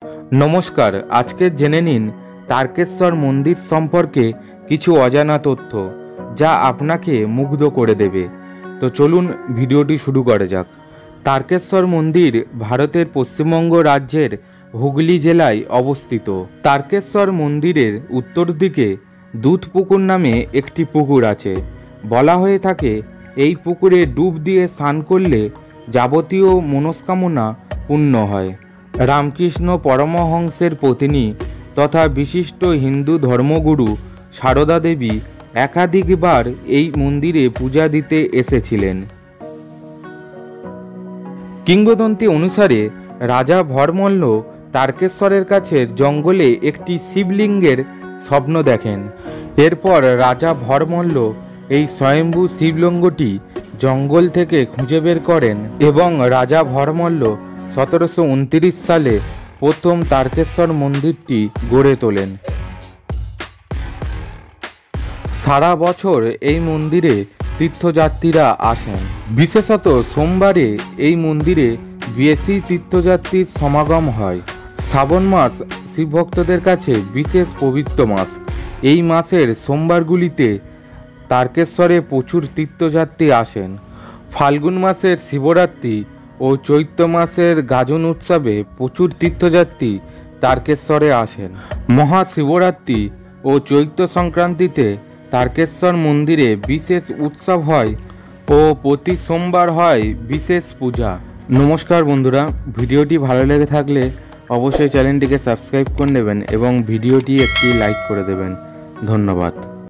নমস্কার, আজকে জেনে নিন তারকেশ্বর মন্দির সম্পর্কে কিছু অজানা তথ্য যা আপনাকে মুগ্ধ করে দেবে। তো চলুন ভিডিওটি শুরু করা যাক। তারকেশ্বর মন্দির ভারতের পশ্চিমবঙ্গ রাজ্যের হুগলি জেলায় অবস্থিত। তারকেশ্বর মন্দিরের উত্তর দিকে দুধপুকুর নামে একটি পুকুর আছে। বলা হয়ে থাকে এই পুকুরে ডুব দিয়ে স্নান করলে যাবতীয় মনস্কামনা পূর্ণ হয়। রামকৃষ্ণ পরমহংসের পত্নী তথা বিশিষ্ট হিন্দু ধর্মগুরু সারদা দেবী একাধিকবার এই মন্দিরে পূজা দিতে এসেছিলেন। কিংবদন্তি অনুসারে রাজা ভরমল্ল তারকেশ্বরের কাছের জঙ্গলে একটি শিবলিঙ্গের স্বপ্ন দেখেন। এরপর রাজা ভরমল্ল এই স্বয়ম্ভু শিবলিঙ্গটি জঙ্গল থেকে খুঁজে বের করেন এবং রাজা ভরমল্ল 1729 সালে প্রথম তারকেশ্বর মন্দিরটি গড়ে তোলেন। সারা বছর এই মন্দিরে তীর্থযাত্রীরা আসেন। বিশেষত সোমবারে এই মন্দিরে বেশি তীর্থযাত্রীর সমাগম হয়। শ্রাবণ মাস শিবভক্তদের কাছে বিশেষ পবিত্র মাস। এই মাসের সোমবারগুলিতে তারকেশ্বরে প্রচুর তীর্থযাত্রী আসেন। ফাল্গুন মাসের শিবরাত্রি ও চৈত্র মাসের গাজন উৎসবে প্রচুর তীর্থযাত্রী তারকেশ্বরে আসেন। মহাশিবরাত্রি ও চৈত্র সংক্রান্তিতে তারকেশ্বর মন্দিরে বিশেষ উৎসব হয় ও প্রতি সোমবার হয় বিশেষ পূজা। নমস্কার বন্ধুরা, ভিডিওটি ভালো লেগে থাকলে অবশ্যই চ্যানেলটিকে সাবস্ক্রাইব করে নেবেন এবং ভিডিওটি একটি লাইক করে দেবেন। ধন্যবাদ।